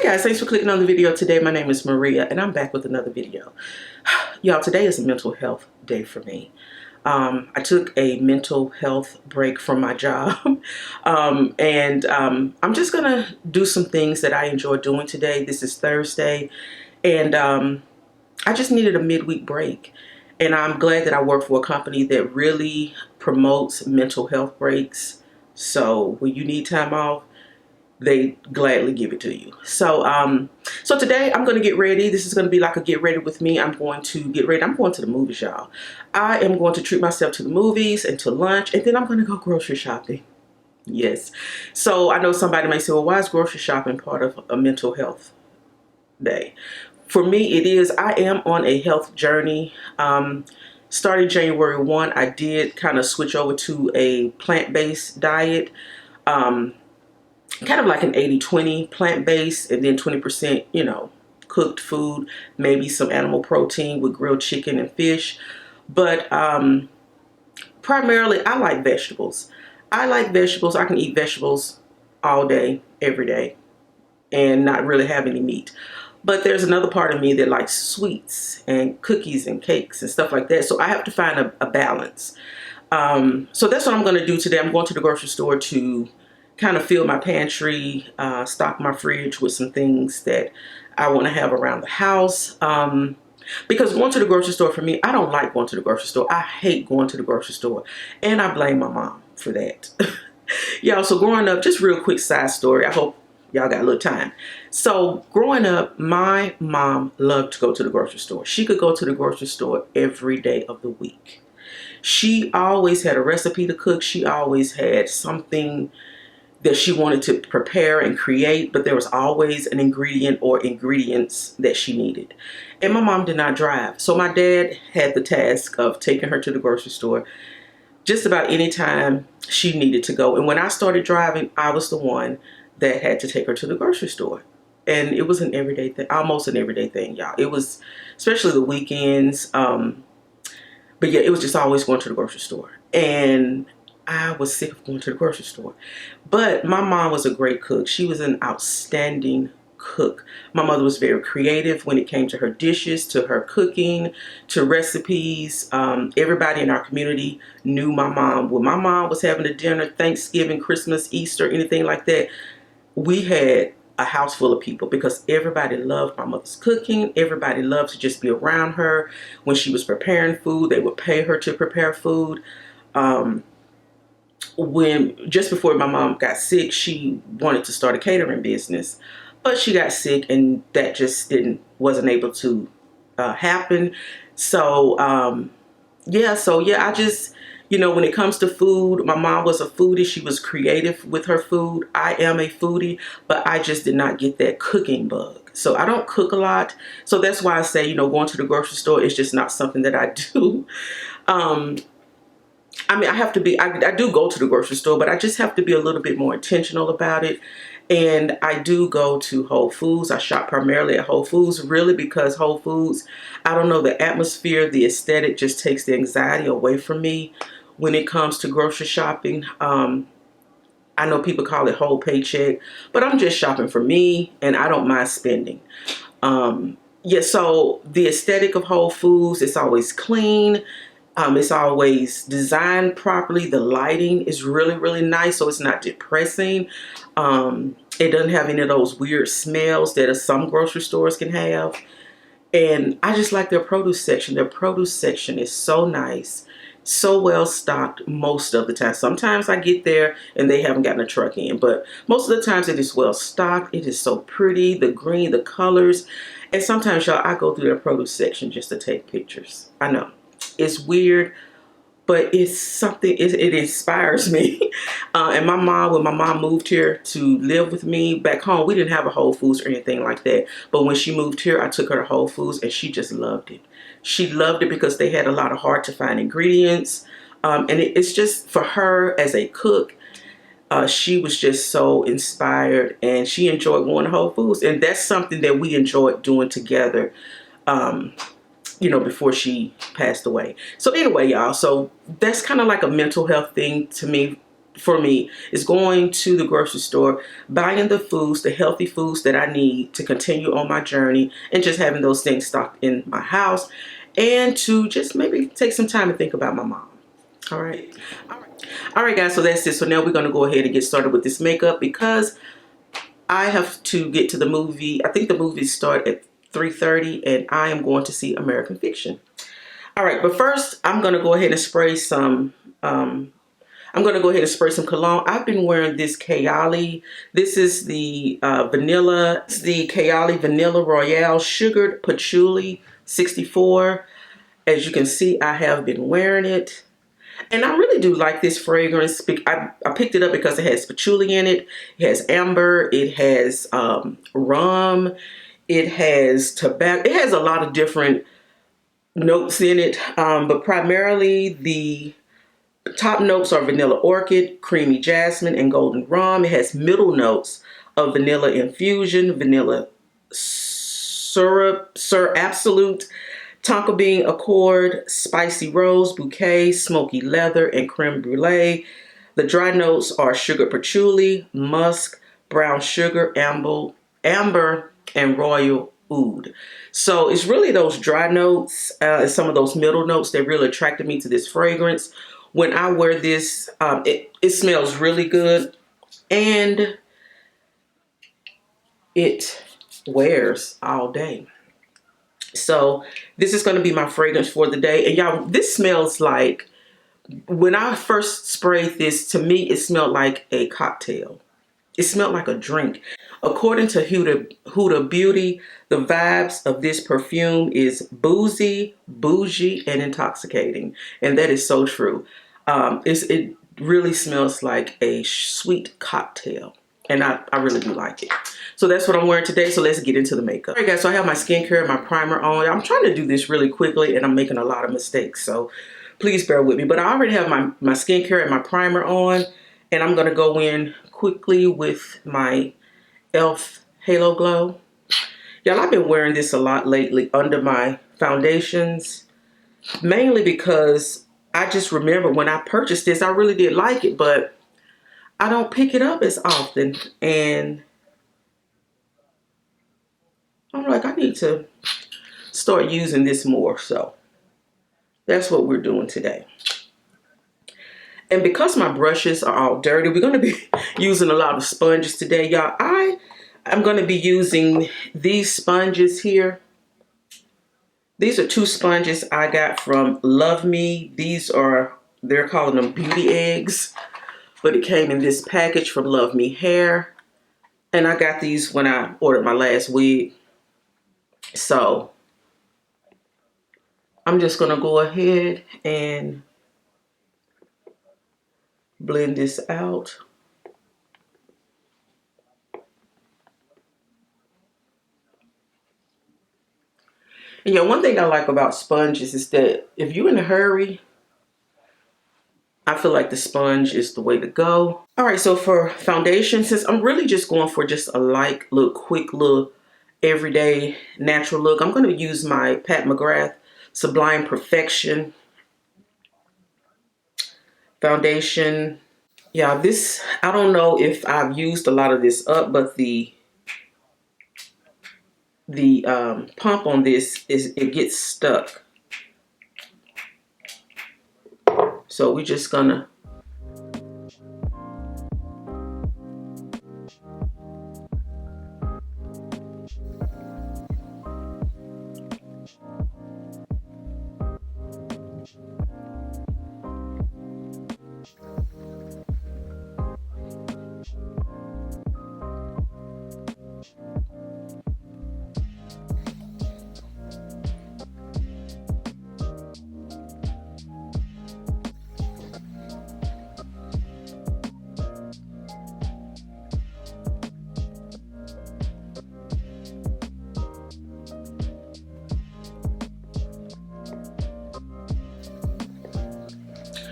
Guys, thanks for clicking on the video today. My name is Maria and I'm back with another video. Y'all, today is a mental health day for me. I took a mental health break from my job and I'm just gonna do some things that I enjoy doing today. This is Thursday and I just needed a midweek break, and I'm glad that I work for a company that really promotes mental health breaks. So when you need time off, they gladly give it to you. So so today I'm going to get ready. This is going to be like a get ready with me. I'm going to get ready. I'm going to the movies, y'all. I am going to treat myself to the movies and to lunch, and then I'm going to go grocery shopping. Yes. So I know somebody may say, well, why is grocery shopping part of a mental health day? For me, it is. I am on a health journey. Starting January 1, I did kind of switch over to a plant-based diet. Kind of like an 80-20 plant-based, and then 20%, cooked food, maybe some animal protein with grilled chicken and fish. But primarily, I like vegetables. I like vegetables. I can eat vegetables all day, every day, and not really have any meat. But there's another part of me that likes sweets and cookies and cakes and stuff like that. So I have to find a balance. So that's what I'm going to do today. I'm going to the grocery store to kind of fill my pantry, stock my fridge with some things that I want to have around the house. Because going to the grocery store for me, I don't like going to the grocery store. I hate going to the grocery store. And I blame my mom for that. Y'all, so growing up, just real quick side story. I hope y'all got a little time. So growing up, my mom loved to go to the grocery store. She could go to the grocery store every day of the week. She always had a recipe to cook. She always had something that she wanted to prepare and create, but there was always an ingredient or ingredients that she needed. And my mom did not drive. So my dad had the task of taking her to the grocery store just about any time she needed to go. And when I started driving, I was the one that had to take her to the grocery store. And it was an everyday thing, almost an everyday thing, y'all. It was, especially the weekends. But yeah, it was just always going to the grocery store. And I was sick of going to the grocery store. But my mom was a great cook. She was an outstanding cook. My mother was very creative when it came to her dishes, to her cooking, to recipes. Everybody in our community knew my mom. When my mom was having a dinner, Thanksgiving, Christmas, Easter, anything like that, we had a house full of people because everybody loved my mother's cooking. Everybody loved to just be around her. When she was preparing food, they would pay her to prepare food. Just before my mom got sick, she wanted to start a catering business, but she got sick and that just wasn't able to happen. So I just, when it comes to food, my mom was a foodie. She was creative with her food. I am a foodie, but I just did not get that cooking bug. So I don't cook a lot. So that's why I say, going to the grocery store is just not something that I do. I do go to the grocery store, but I just have to be a little bit more intentional about it. And I do go to Whole Foods. I shop primarily at Whole Foods, really, because Whole Foods, I don't know, the atmosphere, the aesthetic just takes the anxiety away from me when it comes to grocery shopping. I know people call it whole paycheck, but I'm just shopping for me and I don't mind spending. So the aesthetic of Whole Foods, it's always clean. It's always designed properly. The lighting is really, really nice, so it's not depressing. It doesn't have any of those weird smells that some grocery stores can have. And I just like their produce section. Their produce section is so nice, so well stocked most of the time. Sometimes I get there and they haven't gotten a truck in, but most of the times it is well stocked. It is so pretty, the green, the colors. And sometimes, y'all, I go through their produce section just to take pictures. I know. It's weird, but it's something, it inspires me. And when my mom moved here to live with me back home, we didn't have a Whole Foods or anything like that. But when she moved here, I took her to Whole Foods and she just loved it. She loved it because they had a lot of hard to find ingredients. And it's just, for her as a cook, she was just so inspired and she enjoyed going to Whole Foods. And that's something that we enjoyed doing together. Before she passed away. So anyway, y'all, so that's kind of like a mental health thing to me for me is going to the grocery store, buying the foods, the healthy foods that I need to continue on my journey, and just having those things stocked in my house, and to just maybe take some time to think about my mom. All right. All right, guys, so that's it. So now we're going to go ahead and get started with this makeup because I have to get to the movie. I think the movies start at 3:30, and I am going to see American Fiction. All right, but first I'm going to go ahead and spray some cologne. I've been wearing this Kayali. This is the vanilla. It's the Kayali Vanilla Royale Sugared Patchouli 64. As you can see, I have been wearing it. And I really do like this fragrance. I picked it up because it has patchouli in it. It has amber. It has rum. It has tobacco. It has a lot of different notes in it. But primarily the top notes are vanilla orchid, creamy jasmine, and golden rum. It has middle notes of vanilla infusion, vanilla syrup, Sir Absolute, tonka bean accord, spicy rose, bouquet, smoky leather, and creme brulee. The dry notes are sugar patchouli, musk, brown sugar, amber, and royal oud. So it's really those dry notes and some of those middle notes that really attracted me to this fragrance. When I wear this, it smells really good, and it wears all day. So this is going to be my fragrance for the day. And y'all, this smells like, when I first sprayed this, to me, it smelled like a cocktail. It smelled like a drink. According to Huda Beauty, the vibes of this perfume is boozy, bougie, and intoxicating. And that is so true. It really smells like a sweet cocktail. And I really do like it. So that's what I'm wearing today. So let's get into the makeup. All right, guys, so I have my skincare and my primer on. I'm trying to do this really quickly, and I'm making a lot of mistakes. So please bear with me. But I already have my skincare and my primer on. And I'm going to go in quickly with my e.l.f. Halo Glow. Y'all, I've been wearing this a lot lately under my foundations. Mainly because I just remember when I purchased this, I really did like it. But I don't pick it up as often. And I'm like, I need to start using this more. So that's what we're doing today. And because my brushes are all dirty, we're going to be using a lot of sponges today, y'all. I'm going to be using these sponges here. These are 2 sponges I got from Love Me. They're calling them beauty eggs. But it came in this package from Love Me Hair. And I got these when I ordered my last wig. So I'm just going to go ahead and blend this out. And yeah, one thing I like about sponges is that if you're in a hurry, I feel like the sponge is the way to go. All right, so for foundation, since I'm really just going for just a light look, quick look, everyday natural look, I'm going to use my Pat McGrath Sublime Perfection foundation. Yeah, this, I don't know if I've used a lot of this up, but the pump on this it gets stuck. So we're just gonna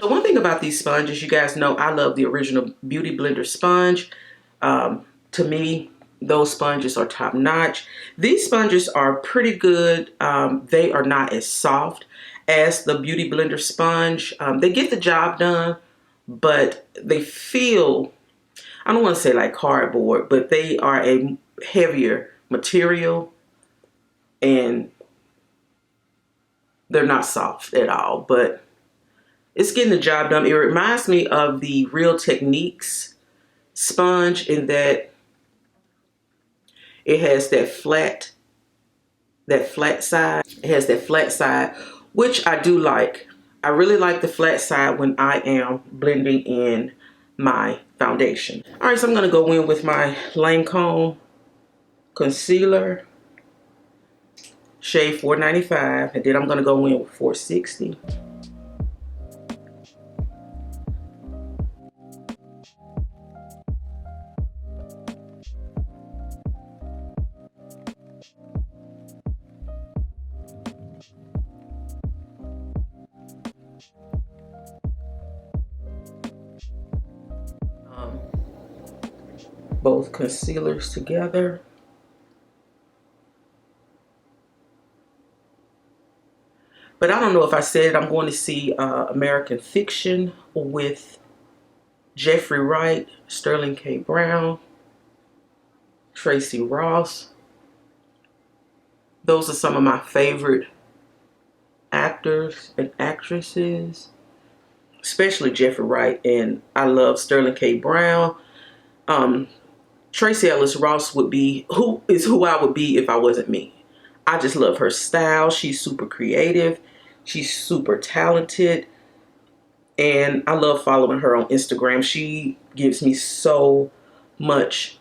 So one thing about these sponges, you guys know I love the original Beauty Blender sponge. To me, those sponges are top notch. These sponges are pretty good. They are not as soft as the Beauty Blender sponge. They get the job done, but they feel, I don't want to say like cardboard, but they are a heavier material and they're not soft at all, but it's getting the job done. It reminds me of the Real Techniques sponge in that it has that flat side. It has that flat side, which I do like. I really like the flat side when I am blending in my foundation. All right, so I'm gonna go in with my Lancome concealer, shade 495, and then I'm gonna go in with 460. Both concealers together. But I don't know if I said I'm going to see American Fiction with Jeffrey Wright, Sterling K. Brown, Tracy Ross. Those are some of my favorite actors and actresses, especially Jeffrey Wright, and I love Sterling K. Brown. Tracy Ellis Ross would be who I would be if I wasn't me. I just love her style. She's super creative. She's super talented. And I love following her on Instagram. She gives me so much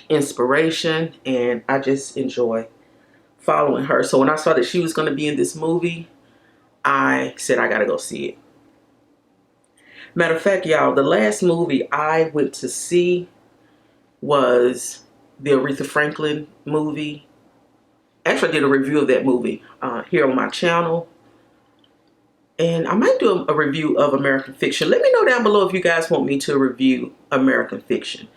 inspiration and I just enjoy following her. So when I saw that she was going to be in this movie, I said I gotta go see it. Matter of fact, y'all, the last movie I went to see was the Aretha Franklin movie. Actually, I did a review of that movie here on my channel. And I might do a review of American Fiction. Let me know down below if you guys want me to review American Fiction.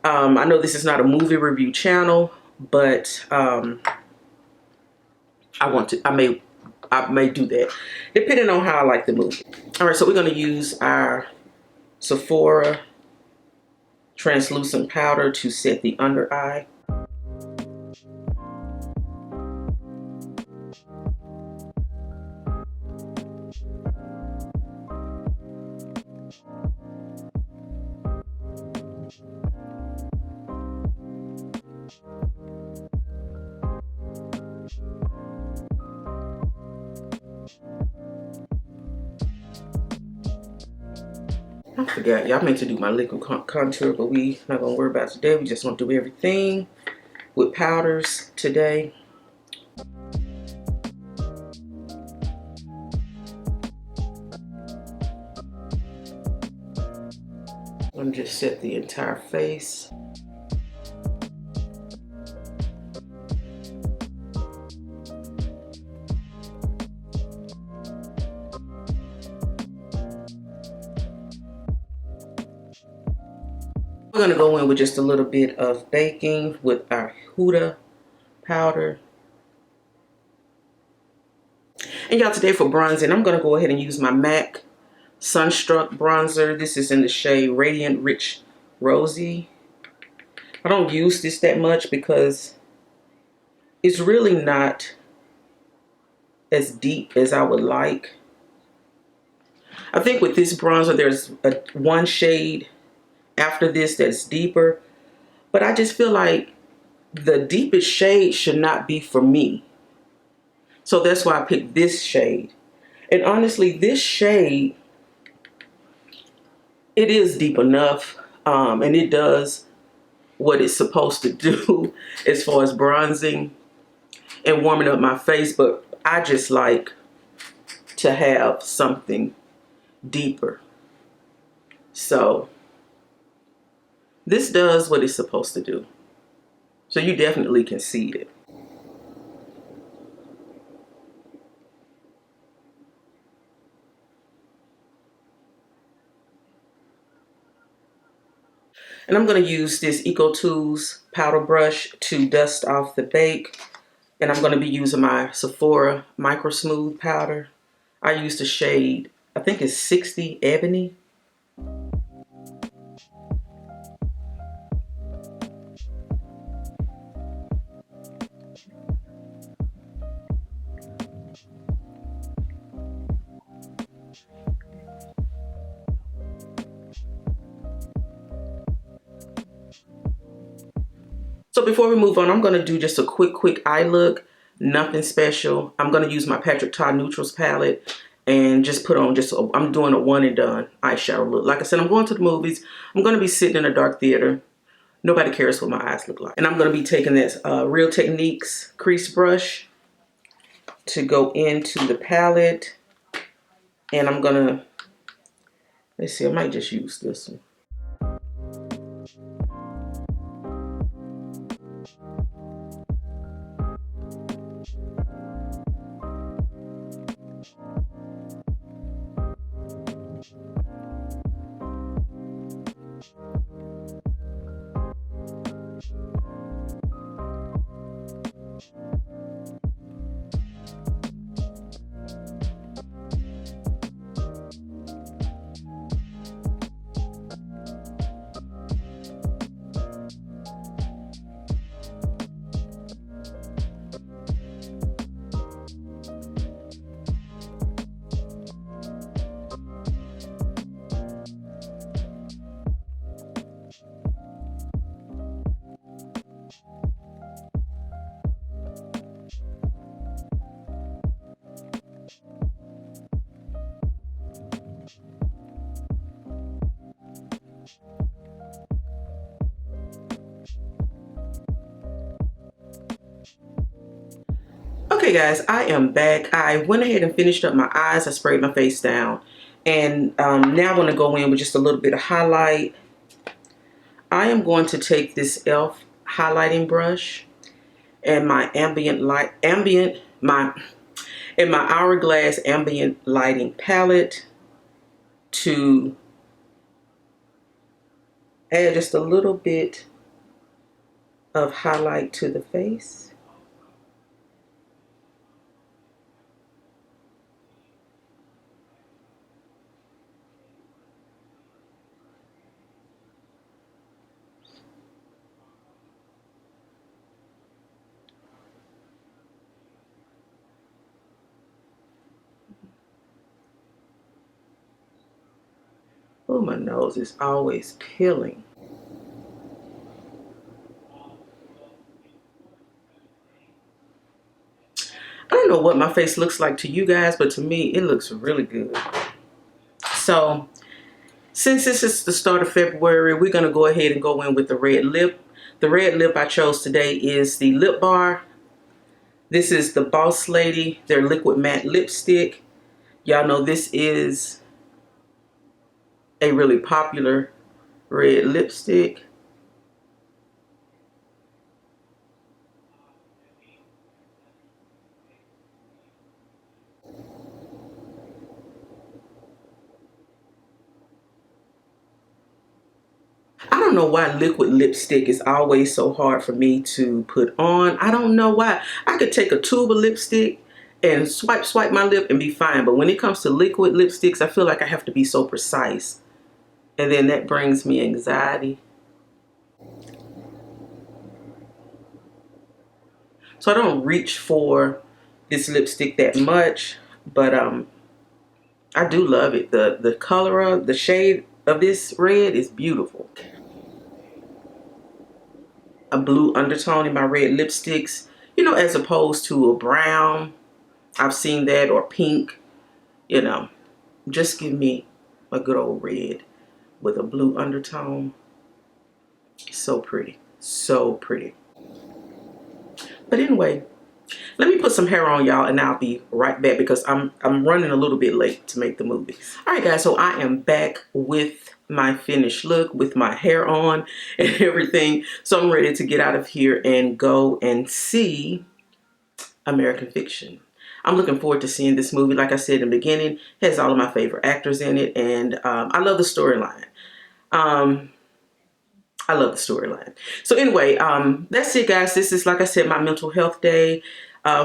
I know this is not a movie review channel, but I may do that, depending on how I like the movie. All right, so we're going to use our Sephora translucent powder to set the under eye. I forgot, y'all meant to do my liquid contour, but we not gonna worry about it today. We just gonna do everything with powders today. I'm gonna just set the entire face. We're going to go in with just a little bit of baking with our Huda powder. And y'all, today for bronzing, I'm going to go ahead and use my MAC Sunstruck bronzer. This is in the shade Radiant Rich Rosy. I don't use this that much because it's really not as deep as I would like. I think with this bronzer, there's one shade after this that's deeper, but I just feel like the deepest shade should not be for me. So that's why I picked this shade. And honestly, this shade, it is deep enough, and it does what it's supposed to do as far as bronzing and warming up my face, but I just like to have something deeper. So this does what it's supposed to do. So you definitely can see it. And I'm going to use this Eco Tools powder brush to dust off the bake. And I'm going to be using my Sephora Micro Smooth powder. I used the shade, I think it's 60 Ebony. So before we move on, I'm going to do just a quick eye look. Nothing special. I'm going to use my Patrick Ta Neutrals palette and just put on I'm doing a one and done eyeshadow look. Like I said, I'm going to the movies. I'm going to be sitting in a dark theater. Nobody cares what my eyes look like. And I'm going to be taking this Real Techniques crease brush to go into the palette. And I'm going to, let's see, I might just use this one. Okay guys, I am back. I went ahead and finished up my eyes. I sprayed my face down. And now I'm going to go in with just a little bit of highlight. I am going to take this e.l.f. highlighting brush and my my Hourglass ambient lighting palette to add just a little bit of highlight to the face. Oh, my nose is always peeling. I don't know what my face looks like to you guys, but to me, it looks really good. So, since this is the start of February, we're going to go ahead and go in with the red lip. The red lip I chose today is the Lip Bar. This is the Boss Lady, their liquid matte lipstick. Y'all know this is a really popular red lipstick. I don't know why liquid lipstick is always so hard for me to put on. I don't know why. I could take a tube of lipstick and swipe my lip and be fine. But when it comes to liquid lipsticks, I feel like I have to be so precise. And then that brings me anxiety. So I don't reach for this lipstick that much. But I do love it. The color of the shade of this red is beautiful. A blue undertone in my red lipsticks, you know, as opposed to a brown. I've seen that, or pink, you know. Just give me a good old red with a blue undertone. So pretty. So pretty. But anyway, let me put some hair on, y'all, and I'll be right back because I'm running a little bit late to make the movie. All right, guys, so I am back with my finished look, with my hair on and everything. So I'm ready to get out of here and go and see American Fiction. I'm looking forward to seeing this movie. Like I said in the beginning, it has all of my favorite actors in it, and I love the storyline. I love the storyline. So anyway, that's it, guys. This is, like I said, my mental health day.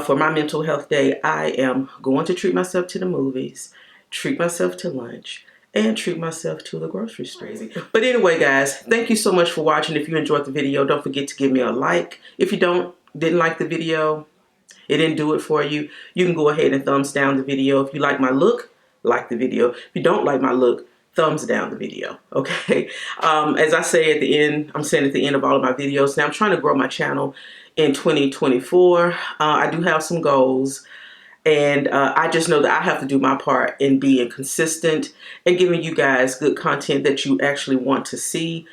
For my mental health day, I am going to treat myself to the movies, treat myself to lunch, and treat myself to the grocery store. But anyway, guys, thank you so much for watching. If you enjoyed the video, don't forget to give me a like. If you didn't like the video, it didn't do it for you, you can go ahead and thumbs down the video. If you like my look, like the video. If you don't like my look, thumbs down the video, okay? As I say at the end, I'm saying at the end of all of my videos, now I'm trying to grow my channel in 2024. I do have some goals. And I just know that I have to do my part in being consistent and giving you guys good content that you actually want to see.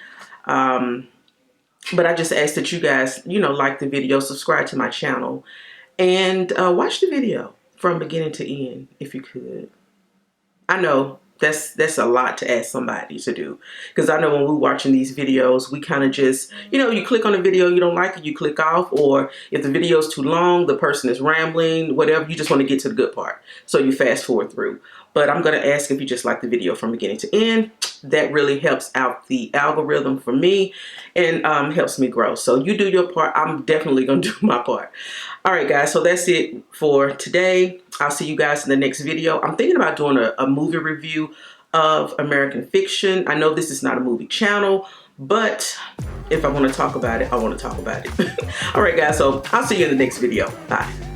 But I just ask that you guys, like the video, subscribe to my channel, and watch the video from beginning to end, if you could. I know that's a lot to ask somebody to do, because I know when we're watching these videos, we kind of just, you click on a video, you don't like it, you click off, or if the video is too long, the person is rambling, whatever, you just want to get to the good part, so you fast forward through. But I'm going to ask if you just like the video from beginning to end. That really helps out the algorithm for me and helps me grow. So you do your part. I'm definitely going to do my part. All right, guys. So that's it for today. I'll see you guys in the next video. I'm thinking about doing a movie review of American Fiction. I know this is not a movie channel, but if I want to talk about it, I want to talk about it. All right, guys. So I'll see you in the next video. Bye.